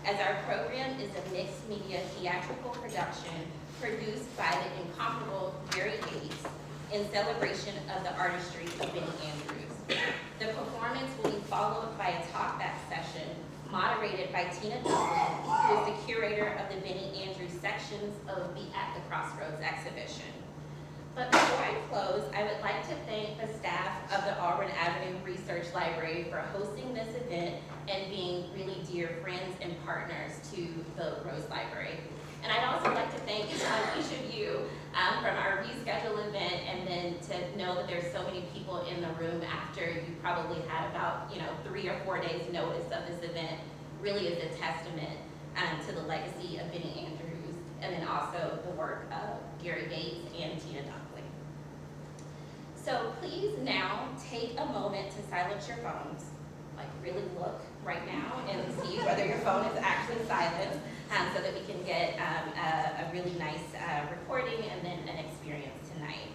as our program is a mixed media theatrical production produced by the incomparable Garry Yates in celebration of the artistry of Benny Andrews. The performance will be followed by a talkback session moderated by Tina Dunkley, who is the curator of the Benny Andrews sections of the At the Crossroads exhibition. But before I close, I would like to thank the staff of the Auburn Avenue Research Library for hosting this event and being really dear friends and partners to the Rose Library. And I'd also like to thank each of you from our rescheduled event, and then to know that there's so many people in the room after you probably had about 3 or 4 days notice of this event really is a testament to the legacy of Benny Andrews, and then also the work of Garry Yates and Tina Dunkley. So please now take a moment to silence your phones, like really look right now and see whether your phone is actually silenced, so that we can get a really nice recording and then an experience tonight.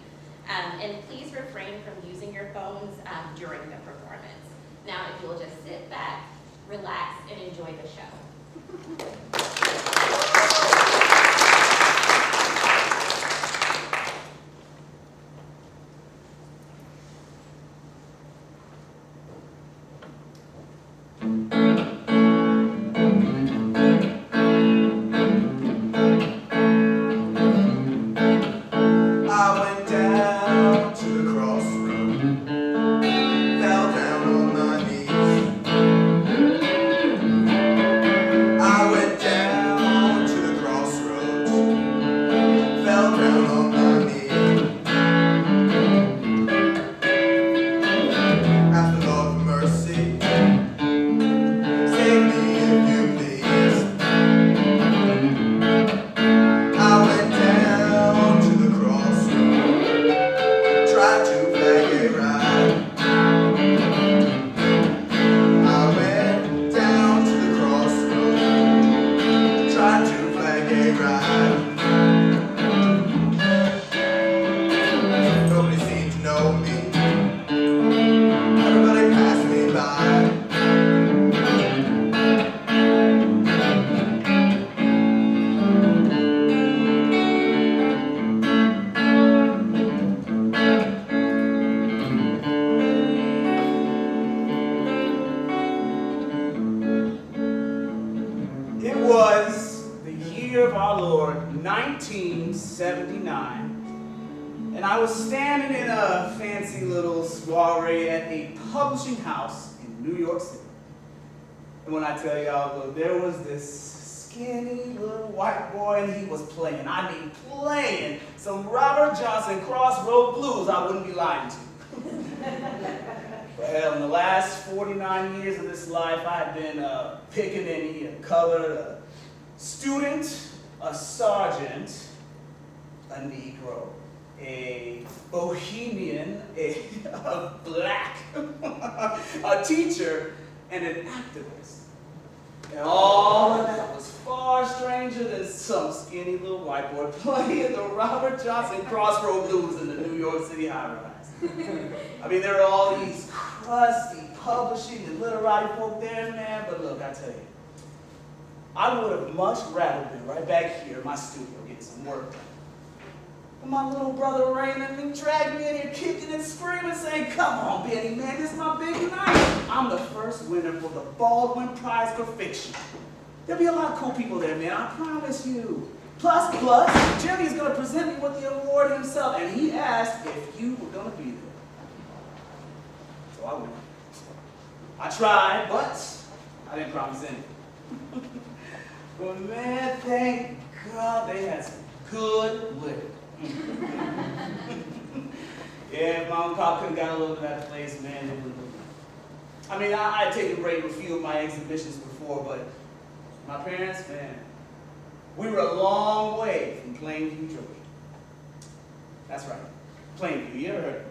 And please refrain from using your phones during the performance. Now, if you'll just sit back, relax, and enjoy the show. House in New York City. And when I tell y'all, look, there was this skinny little white boy and he was playing, some Robert Johnson Crossroads blues I wouldn't be lying to. Well, in the last 49 years of this life, I've been a pickaninny, a colored, a student, a sergeant, a Negro, a bohemian, a black, a teacher, and an activist. And all of that was far stranger than some skinny little white boy playing the Robert Johnson Crossroads blues in the New York City high-rise. I mean, there are all these crusty publishing and literary folk there, man, but look, I tell you, I would have much rather been right back here in my studio getting some work done. My little brother Raymond dragged me in here kicking and screaming, saying, "Come on, Benny, man, this is my big night. I'm the first winner for the Baldwin Prize for Fiction. There'll be a lot of cool people there, man, I promise you. Plus, Jimmy's going to present me with the award himself, and he asked if you were going to be there." So I went. I tried, but I didn't promise anything. But man, thank God they had some good liquor. Yeah, Mom and Pop couldn't got a load of that place, man. It was, I mean, I had taken break with a few of my exhibitions before, but my parents, man, we were a long way from Plainview, Georgia. That's right, Plainview. You ever heard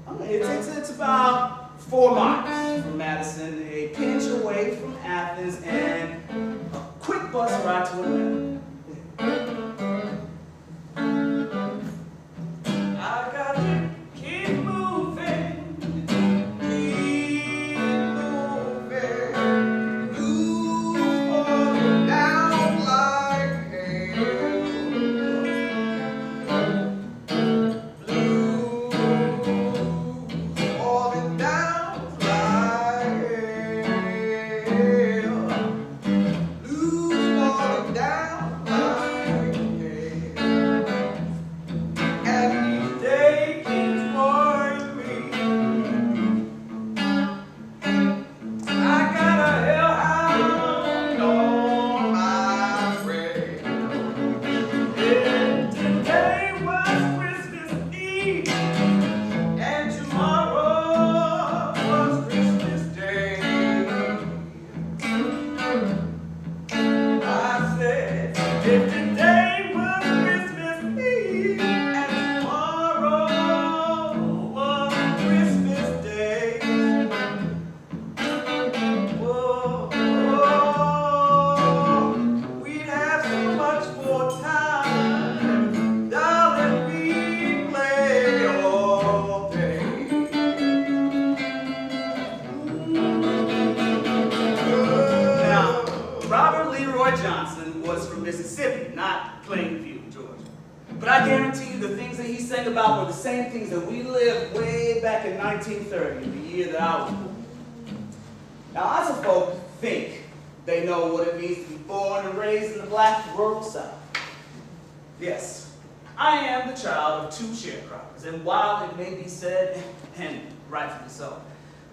of it? It's about 4 miles from Madison, a pinch away from Athens, and a quick bus ride to Atlanta. I got to keep moving, keep moving, move forward. And each day keeps worrying me. I got a hellhound on my trail. And today was Christmas Eve, and tomorrow was Christmas Day. I said, if today was Christmas Eve and tomorrow was Christmas Day, whoa, we'd have so much more time, darling, we'd play all day. Now, Robert Leroy Johnson was from Mississippi, not Plainview, Georgia. But I guarantee you the things that he sang about were the same things that we lived way back in 1930, the year that I was born. Now, lots of folk think they know what it means to be born and raised in the black rural South. Yes, I am the child of two sharecroppers, and while it may be said, and rightfully so,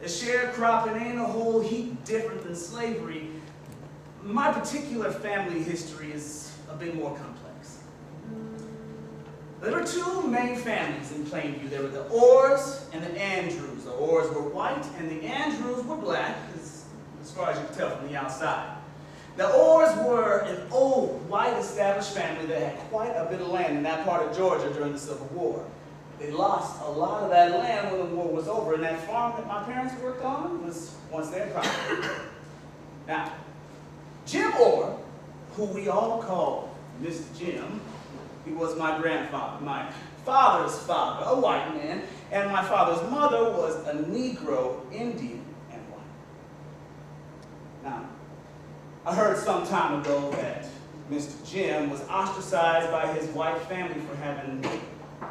that sharecropping ain't a whole heap different than slavery, my particular family history is a bit more complex. There were two main families in Plainview. There were the Orrs and the Andrews. The Orrs were white and the Andrews were black, as far as you can tell from the outside. The Orrs were an old, white established family that had quite a bit of land in that part of Georgia during the Civil War. They lost a lot of that land when the war was over, and that farm that my parents worked on was once their property. Now, Jim Orr, who we all call Mr. Jim, he was my grandfather, my father's father, a white man, and my father's mother was a Negro, Indian, and white. Now, I heard some time ago that Mr. Jim was ostracized by his white family for having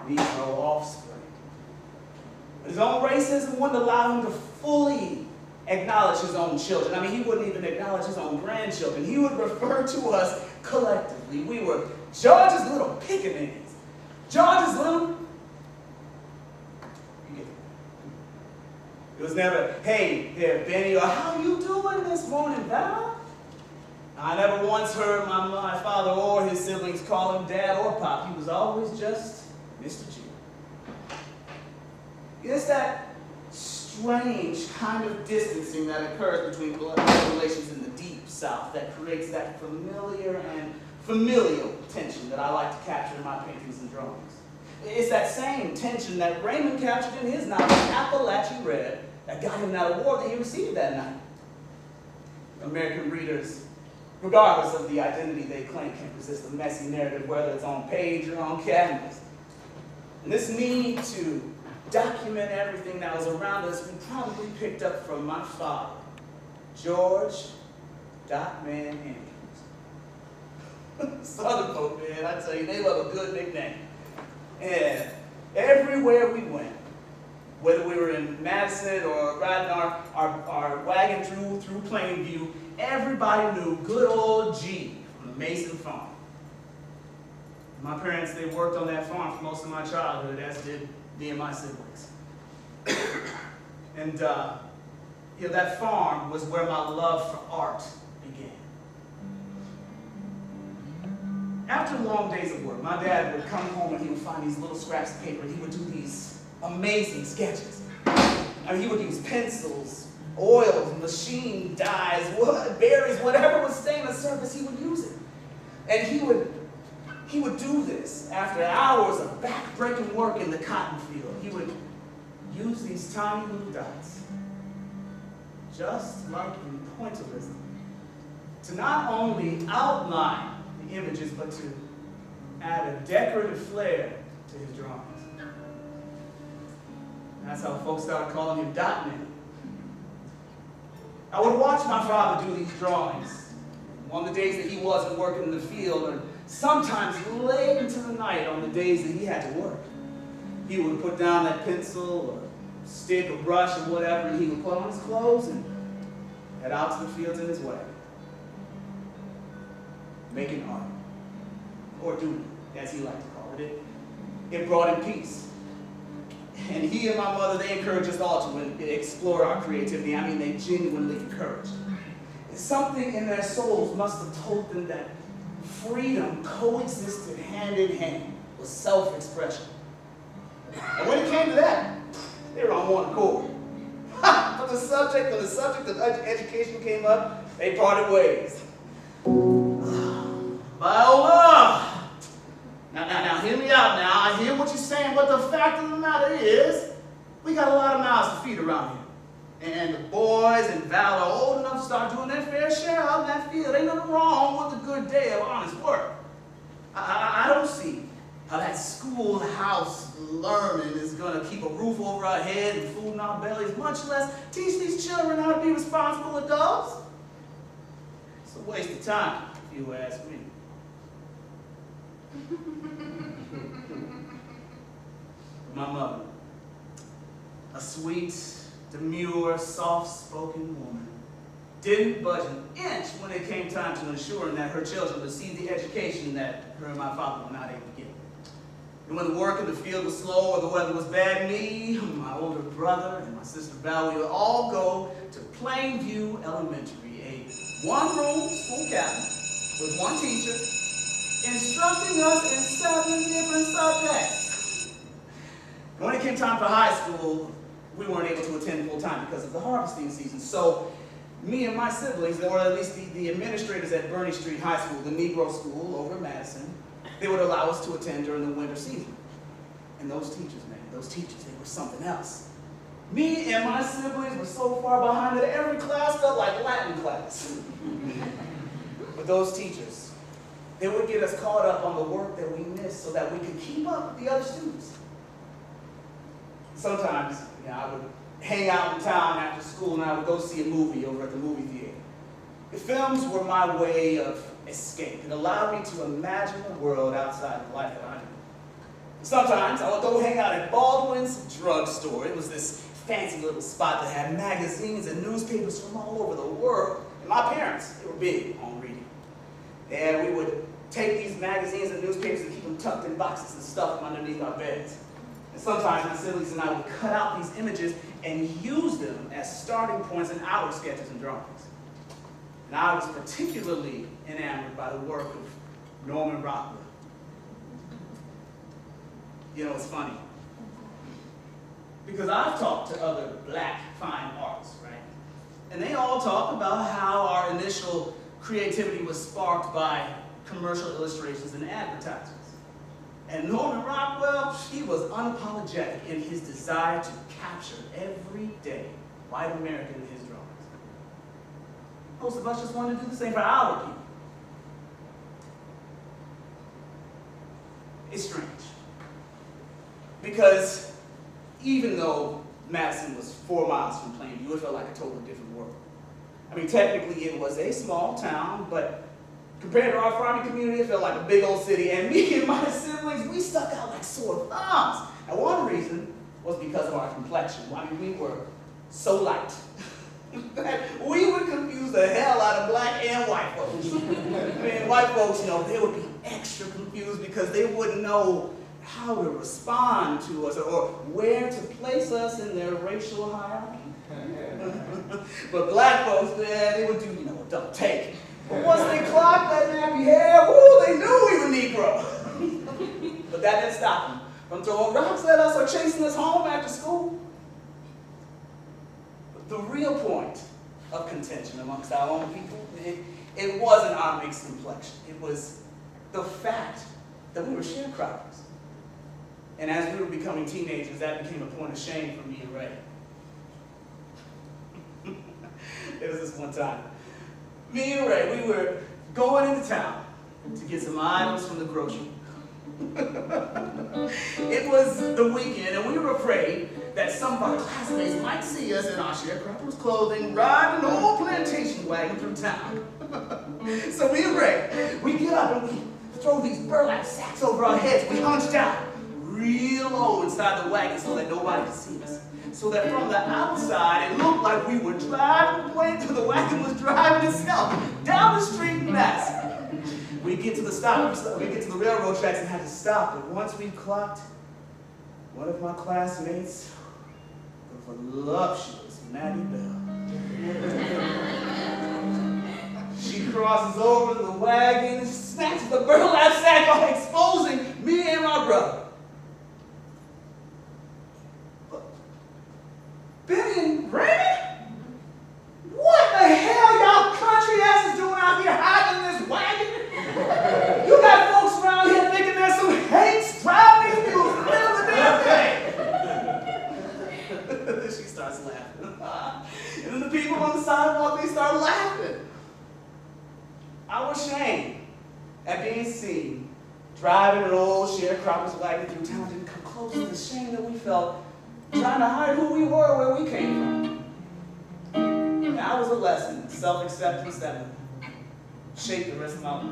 Negro offspring. But his own racism wouldn't allow him to fully acknowledge his own children. I mean, he wouldn't even acknowledge his own grandchildren. He would refer to us collectively. We were George's little pickaninnies. George's little... You get it. It was never, hey there, Benny, or how you doing this morning, Val? I never once heard my father or his siblings call him Dad or Pop. He was always just Mr. G. It's that strange kind of distancing that occurs between blood relations in the deep South that creates that familiar and familial tension that I like to capture in my paintings and drawings. It's that same tension that Raymond captured in his novel, Appalachian Red, that got him that award that he received that night. American readers, regardless of the identity they claim, can't resist the messy narrative, whether it's on page or on canvas. And this need to document everything that was around us, we probably picked up from my father, George Dotman Andrews. Southern folk, man, I tell you, they love a good nickname. And everywhere we went, whether we were in Madison or riding our wagon through Plainview, everybody knew good old G from the Mason farm. My parents, they worked on that farm for most of my childhood, as did me and my siblings. And that farm was where my love for art began. After long days of work, my dad would come home and he would find these little scraps of paper and he would do these amazing sketches. I mean, he would use pencils, oils, machine dyes, berries, whatever would stain the surface, he would use it. And he would do this after hours of back-breaking work in the cotton field. He would use these tiny little dots, just like in pointillism, to not only outline the images, but to add a decorative flair to his drawings. And that's how folks started calling him Dotman. I would watch my father do these drawings on the days that he wasn't working in the field, or sometimes late into the night on the days that he had to work. He would put down that pencil or stick or brush or whatever, and he would put on his clothes and head out to the fields in his wagon, making art, or doing, as he liked to call it. It brought him peace. And he and my mother, they encouraged us all to explore our creativity. I mean, they genuinely encouraged. And something in their souls must have told them that freedom coexisted hand in hand with self-expression. And when it came to that, they were on one accord. But when the subject of education came up, they parted ways. Viola! Now, hear me out now. I hear what you're saying, but the fact of the matter is, we got a lot of mouths to feed around here. And the boys and Val are old enough to start doing their fair share out in that field. Ain't nothing wrong with a good day of honest work. I don't see how that schoolhouse learning is going to keep a roof over our head and food in our bellies, much less teach these children how to be responsible adults. It's a waste of time, if you ask me. My mother, a sweet, demure, soft-spoken woman, didn't budge an inch when it came time to ensuring that her children received the education that her and my father were not able to get. And when the work in the field was slow or the weather was bad, me, my older brother, and my sister Val, we would all go to Plainview Elementary, a one-room school cabin with one teacher, instructing us in 7 different subjects. And when it came time for high school, we weren't able to attend full-time because of the harvesting season. So me and my siblings, or at least the administrators at Bernie Street High School, the Negro school over in Madison, they would allow us to attend during the winter season. And those teachers, they were something else. Me and my siblings were so far behind that every class felt like Latin class. But those teachers, they would get us caught up on the work that we missed so that we could keep up with the other students. Sometimes, I would hang out in town after school and I would go see a movie over at the movie theater. The films were my way of escape. It allowed me to imagine a world outside of the life that I knew. Sometimes I would go hang out at Baldwin's drugstore. It was this fancy little spot that had magazines and newspapers from all over the world. And my parents, they were big on reading. And we would take these magazines and newspapers and keep them tucked in boxes and stuff them underneath our beds. And sometimes my siblings and I would cut out these images and use them as starting points in our sketches and drawings. And I was particularly enamored by the work of Norman Rockwell. It's funny, because I've talked to other black fine artists, right? And they all talk about how our initial creativity was sparked by commercial illustrations and advertisements. And Norman Rockwell, he was unapologetic in his desire to capture everyday white America in his drawings. Most of us just wanted to do the same for our people. It's strange. Because even though Madison was 4 miles from Plainview, it felt like a totally different world. I mean, technically it was a small town, but compared to our farming community, it felt like a big old city. And me and my siblings, we stuck out like sore thumbs. And one reason was because of our complexion. I mean, we were so light that we would confuse the hell out of black and white folks. I mean, white folks, they would be extra confused because they wouldn't know how to respond to us or where to place us in their racial hierarchy. But black folks, they would do, a double take. But once they clocked that nappy hair, they knew we were Negro. But that didn't stop them from throwing rocks at us or chasing us home after school. But the real point of contention amongst our own people, it wasn't our mixed complexion. It was the fact that we were sharecroppers. And as we were becoming teenagers, that became a point of shame for me and Ray. There was this one time. Me and Ray, we were going into town to get some items from the grocery. It was the weekend, and we were afraid that some of our classmates might see us in our sharecroppers' clothing riding an old plantation wagon through town. So me and Ray, we get up and we throw these burlap sacks over our heads. We hunch down real low inside the wagon so that nobody could see us. So that from the outside, it looked like we were driving the way the wagon was driving itself down the street in Madison. We get to the stop, we get to the railroad tracks and had to stop. But once we clocked of my classmates, the voluptuous Maddie Bell. She crosses over the wagon, snatches the burlap sack off, exposing me and my brother. Benny and Raymond? What the hell y'all country asses doing out here hiding in this wagon? You got folks around here thinking there's some hates driving these mules in the middle of the damn thing. She starts laughing. And then the people on the sidewalk, they start laughing. I was ashamed at being seen driving an old sharecropper's wagon through town. Didn't come close to the shame that we felt trying to hide who we were, where we came from. That was a lesson in self-acceptance that shaped the rest of my life.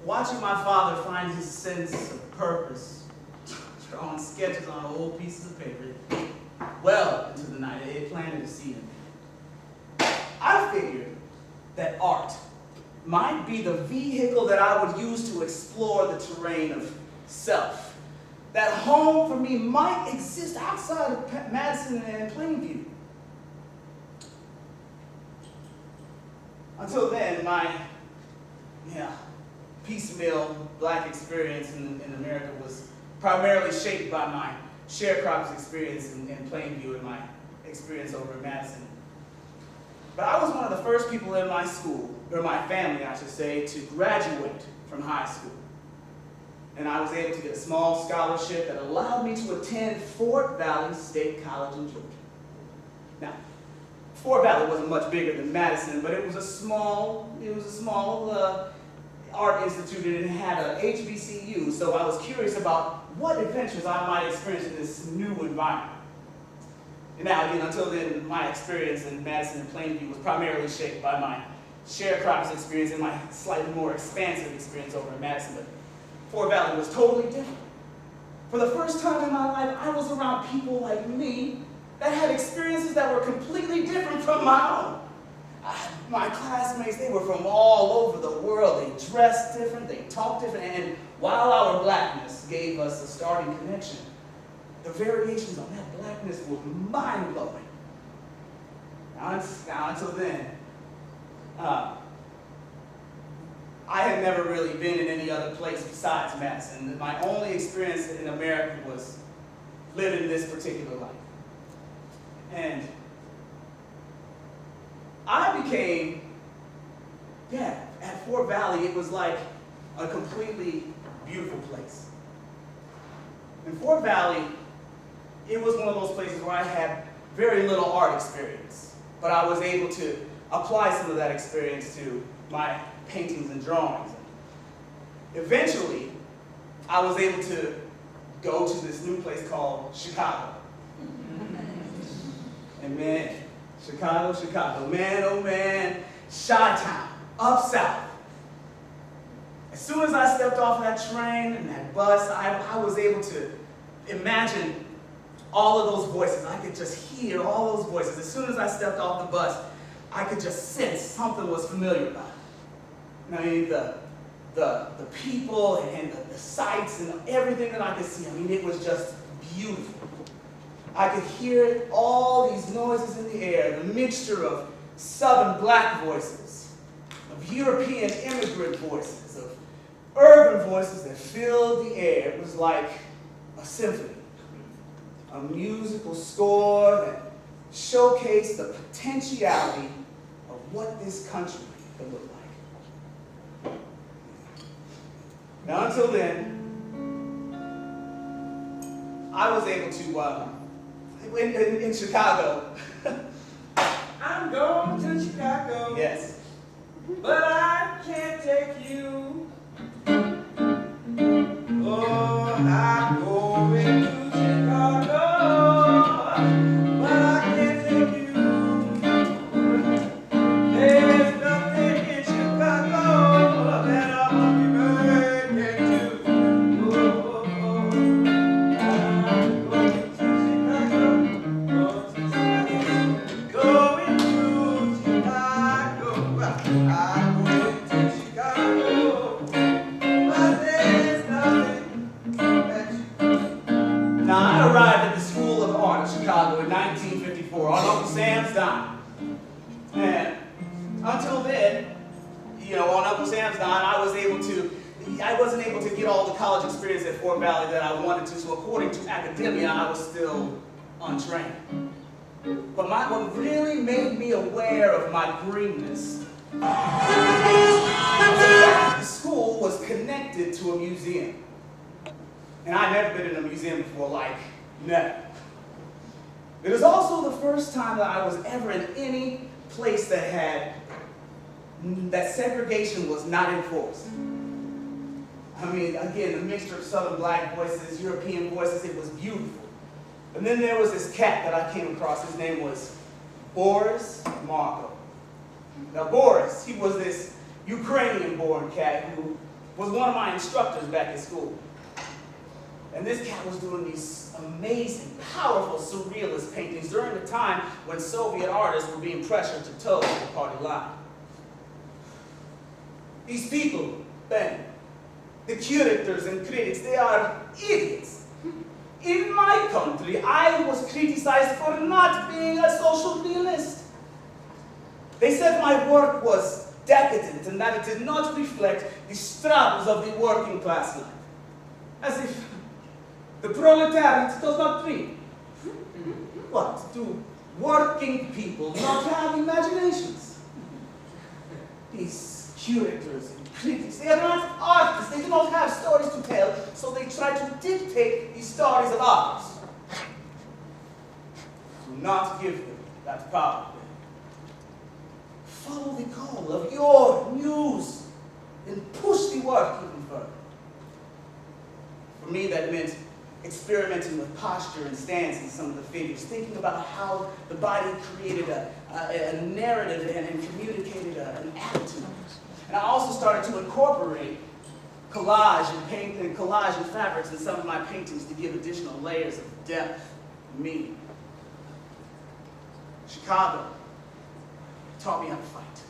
Watching my father find his sense of purpose, drawing sketches on old pieces of paper, well into the night, it planted a seed in me. I figured that art might be the vehicle that I would use to explore the terrain of self. That home for me might exist outside of Madison and Plainview. Until then, my piecemeal black experience in America was primarily shaped by my sharecroppers experience in Plainview and my experience over in Madison. But I was one of the first people in my school, or my family, I should say, to graduate from high school. And I was able to get a small scholarship that allowed me to attend Fort Valley State College in Georgia. Now, Fort Valley wasn't much bigger than Madison, but it was a small art institute, and it had a HBCU, so I was curious about what adventures I might experience in this new environment. And now, again, until then, my experience in Madison and Plainview was primarily shaped by my sharecroppers experience and my slightly more expansive experience over in Madison, but Fort Valley was totally different. For the first time in my life, I was around people like me that had experiences that were completely different from my own. My classmates, they were from all over the world. They dressed different, they talked different, and while our blackness gave us a starting connection, the variations on that blackness were mind-blowing. Now until then, I had never really been in any other place besides Madison. My only experience in America was living this particular life. And I became, at Fort Valley, it was like a completely beautiful place. In Fort Valley, it was one of those places where I had very little art experience, but I was able to apply some of that experience to my paintings and drawings. Eventually, I was able to go to this new place called Chicago. And man, Chicago, Chicago, man, oh man, Chi-Town, up south. As soon as I stepped off that train and that bus, I was able to imagine all of those voices. I could just hear all those voices. As soon as I stepped off the bus, I could just sense something was familiar about it. I mean, the people and the sights and everything that I could see. I mean, it was just beautiful. I could hear all these noises in the air, the mixture of Southern black voices, of European immigrant voices, of urban voices that filled the air. It was like a symphony, a musical score that showcased the potentiality of what this country could look like. Now, until then, I was able to, in Chicago. I'm going to Chicago. Yes. But I can't take you. Oh, I'm going to Chicago. But I can't take you. There's nothing in Chicago that I won't be burning to. Oh, I'm going to Chicago. Going to Chicago. I'm going to Chicago. But there's nothing that you. Now, I arrived at the School of Art in Chicago in 1954 on Uncle Sam's dime. And until then, on Uncle Sam's dime, I wasn't able to get all the college experience at Fort Valley that I wanted to, so according to academia, I was still untrained. But what really made me aware of my greenness, the school was connected to a museum. And I'd never been in a museum before, like, never. It was also the first time that I was ever in any place that segregation was not enforced. I mean, again, the mixture of Southern black voices, European voices, it was beautiful. And then there was this cat that I came across. His name was Boris Marko. Now, Boris, he was this Ukrainian-born cat who was one of my instructors back at school. And this cat was doing these amazing, powerful, surrealist paintings during the time when Soviet artists were being pressured to toe the party line. These people, Ben, the curators and critics, they are idiots. In my country, I was criticized for not being a social realist. They said my work was decadent and that it did not reflect the struggles of the working class life. As if the proletariat does not dream. What? Do working people not have imaginations? These curators and critics, they are not artists. They do not have stories to tell, so they try to dictate the stories of others. Do not give them that power. Follow the call of your muse and push the work even further. For me, that meant experimenting with posture and stance in some of the figures, thinking about how the body created a narrative and communicated an attitude. And I also started to incorporate collage and fabrics in some of my paintings to give additional layers of depth and meaning. Chicago taught me how to fight.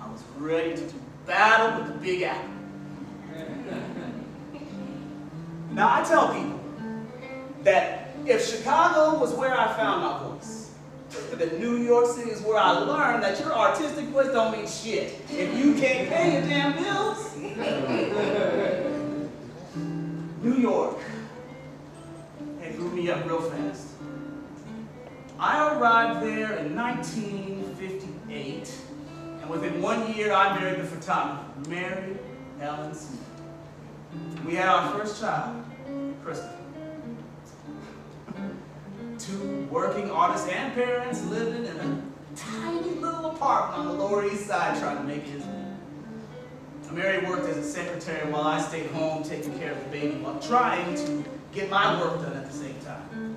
I was ready to do battle with the Big Apple. Now, I tell people that if Chicago was where I found my voice, that New York City is where I learned that your artistic voice don't mean shit if you can't pay your damn bills. New York, it grew me up real fast. I arrived there in 1958, and within 1 year, I married the photographer, Mary Ellen Smith. We had our first child, Christopher. Two working artists and parents living in a tiny little apartment on the Lower East Side trying to make ends meet. Mary worked as a secretary while I stayed home taking care of the baby while trying to get my work done at the same time.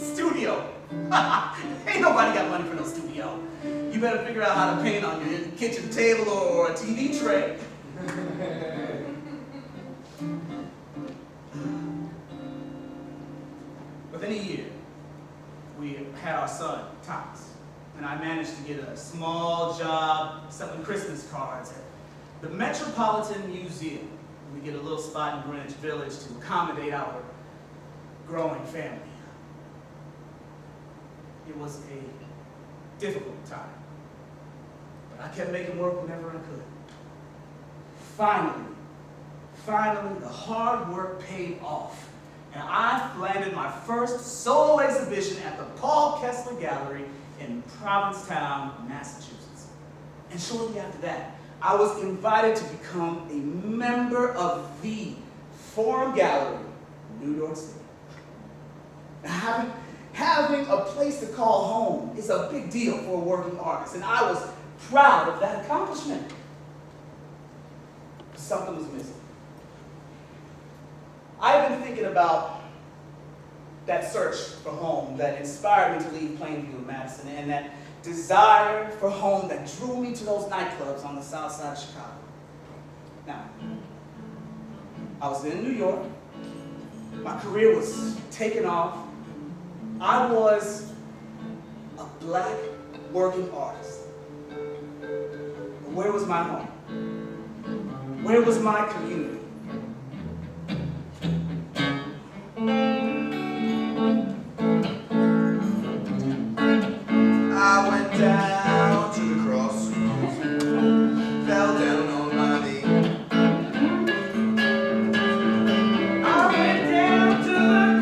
Studio. Ain't nobody got money for no studio. You better figure out how to paint on your kitchen table or a TV tray. Within a year, we had our son, Thomas, and I managed to get a small job selling Christmas cards at the Metropolitan Museum. We get a little spot in Greenwich Village to accommodate our growing family. It was a difficult time, but I kept making work whenever I could. Finally, the hard work paid off, and I landed my first solo exhibition at the Paul Kessler Gallery in Provincetown, Massachusetts. And shortly after that, I was invited to become a member of the Forum Gallery in New York City. Now, having a place to call home is a big deal for a working artist, and I was proud of that accomplishment. But something was missing. I've been thinking about that search for home that inspired me to leave Plainview in Madison, and that desire for home that drew me to those nightclubs on the south side of Chicago. Now, I was in New York. My career was taking off. I was a black working artist. But where was my home? Where was my community? I went down to the crossroads, fell down on my knee. I went down to the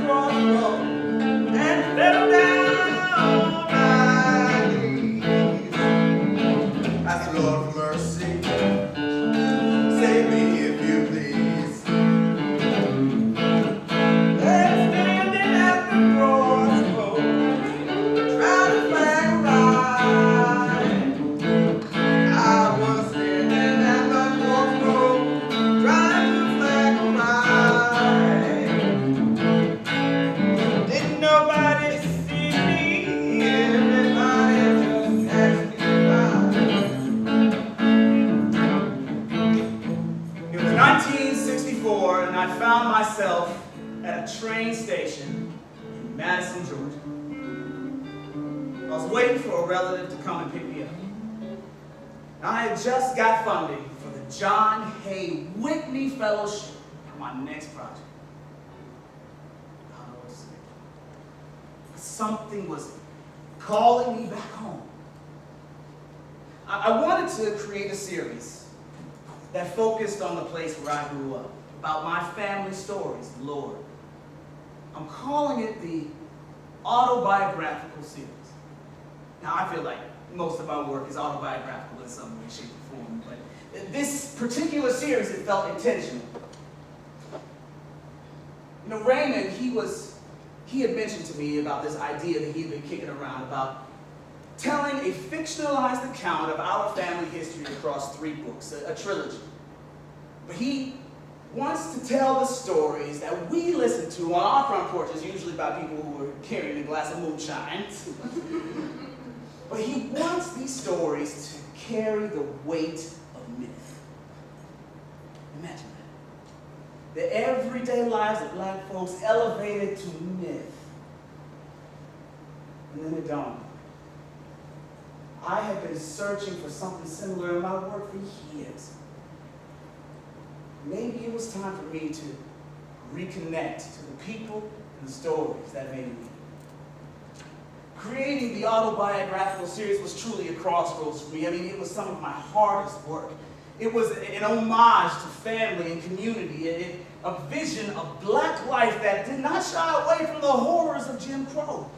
crossroads and fell down on my knees. Ask the Lord for mercy, save me if you please. They're standing at the crossroads, trying to flag a ride. I was standing at the crossroads, trying to flag a ride. Didn't nobody see me, everybody just passed me by. It was 1964, and I found myself at a train station in Madison, Georgia. I was waiting for a relative to come and pick me up. I had just got funding for the John Hay Whitney Fellowship for my next project. I don't know what to say. But something was calling me back home. I wanted to create a series that focused on the place where I grew up, about my family stories, Lord. I'm calling it the autobiographical series. Now, I feel like most of my work is autobiographical in some way, shape, or form, but this particular series, it felt intentional. You know, Raymond, he had mentioned to me about this idea that he'd been kicking around about telling a fictionalized account of our family history across 3 books, a trilogy. But he wants to tell the stories that we listen to on our front porches, usually by people who are carrying a glass of moonshine. But he wants these stories to carry the weight of myth. Imagine that. The everyday lives of black folks elevated to myth. And then it dawned on me. I had been searching for something similar in my work for years. Maybe it was time for me to reconnect to the people and the stories that made me. Creating the autobiographical series was truly a crossroads for me. I mean, it was some of my hardest work. It was an homage to family and community, a vision of black life that did not shy away from the horrors of Jim Crow.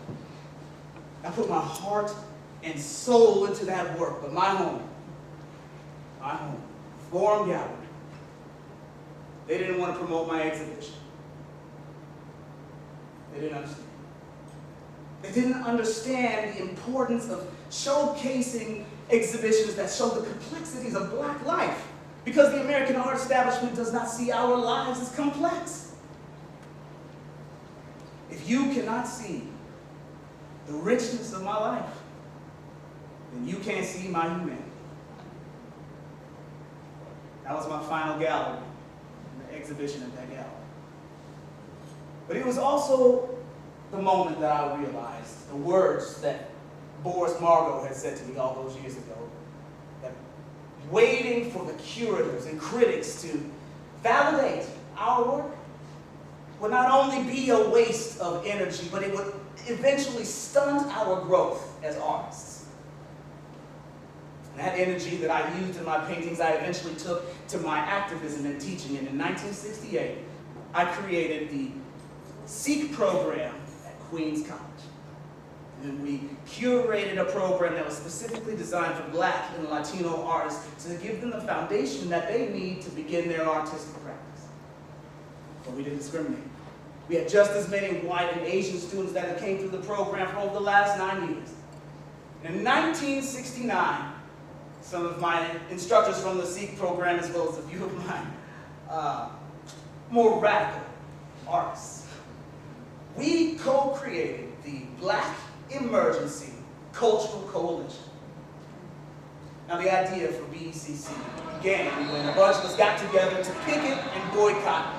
I put my heart and soul into that work, but my home, Forum Gallery, they didn't want to promote my exhibition. They didn't understand. They didn't understand the importance of showcasing exhibitions that show the complexities of black life, because the American art establishment does not see our lives as complex. If you cannot see the richness of my life, then you can't see my humanity. That was my final gallery, the exhibition at that gallery. But it was also the moment that I realized the words that Boris Margot had said to me all those years ago, that waiting for the curators and critics to validate our work would not only be a waste of energy, but it would eventually stunt our growth as artists. And that energy that I used in my paintings, I eventually took to my activism and teaching. And in 1968, I created the Seek program at Queens College. And we curated a program that was specifically designed for Black and Latino artists to give them the foundation that they need to begin their artistic practice. But we didn't discriminate. We had just as many white and Asian students that came through the program for over the last 9 years. And in 1969, some of my instructors from the Seek program, as well as a few of my more radical artists, we co-created the Black Emergency Cultural Coalition. Now, the idea for BECC began when a bunch of us got together to picket and boycott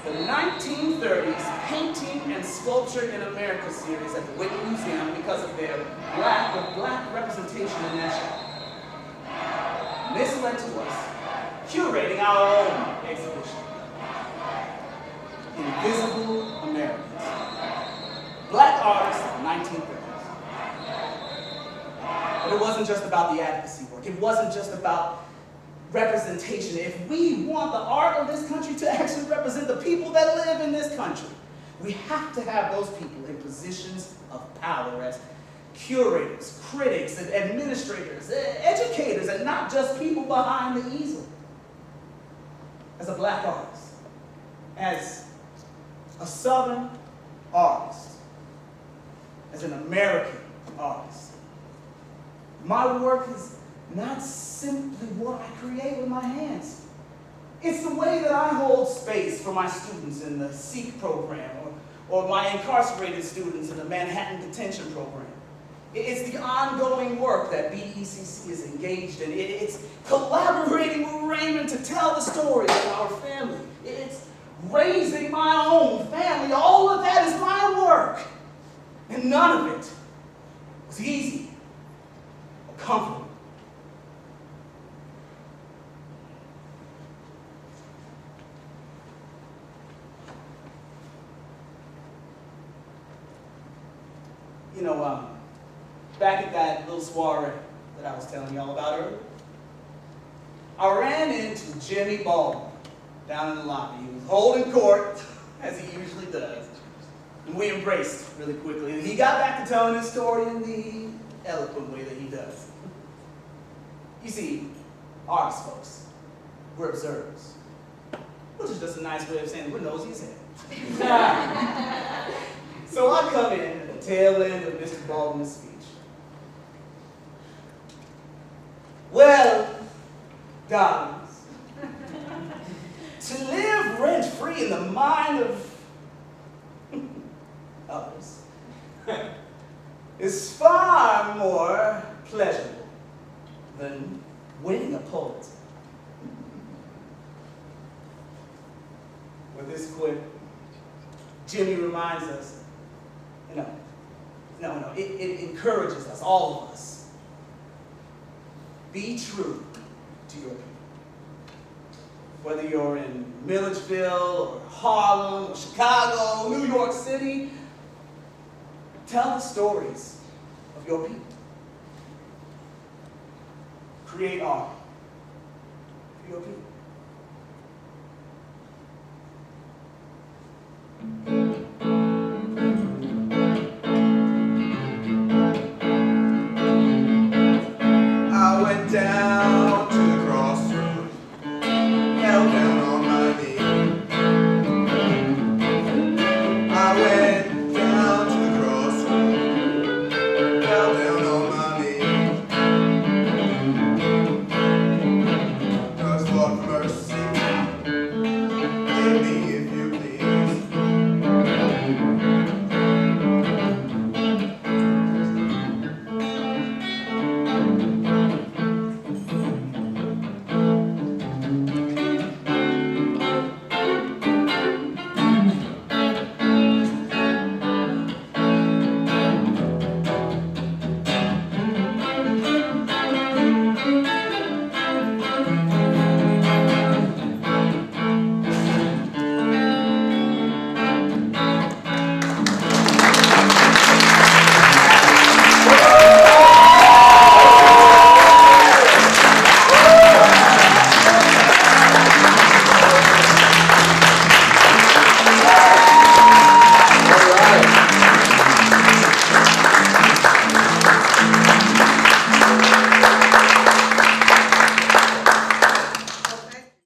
the 1930s Painting and Sculpture in America series at the Whitney Museum because of their lack of Black representation in that show. And this led to us curating our own exhibition, Invisible Americans, Black artists of the 1930s. But it wasn't just about the advocacy work. It wasn't just about representation. If we want the art of this country to actually represent the people that live in this country, we have to have those people in positions of power as curators, critics, and administrators, educators, and not just people behind the easel. As a Black artist, as a Southern artist, as an American artist, my work is not simply what I create with my hands. It's the way that I hold space for my students in the Seek program or my incarcerated students in the Manhattan Detention Program. It's the ongoing work that BECC is engaged in. It's collaborating with Raymond to tell the stories of our family. It's raising my own family. All of that is my work. And none of it was easy or comfortable. You know, back at that little soiree that I was telling y'all about earlier, I ran into Jimmy Baldwin down in the lobby. He was holding court, as he usually does, and we embraced really quickly. And he got back to telling his story in the eloquent way that he does. You see, artists, folks, we're observers, which is just a nice way of saying we're nosy as hell. So I come in at the tail end of Mr. Baldwin's speech. Well, darlings, to live rent-free in the mind of others is far more pleasurable than winning a Pulitzer. With this quip, Jimmy reminds us, it encourages us, all of us. Be true to your people. Whether you're in Milledgeville, or Harlem, or Chicago, New York City, tell the stories of your people. Create art for your people.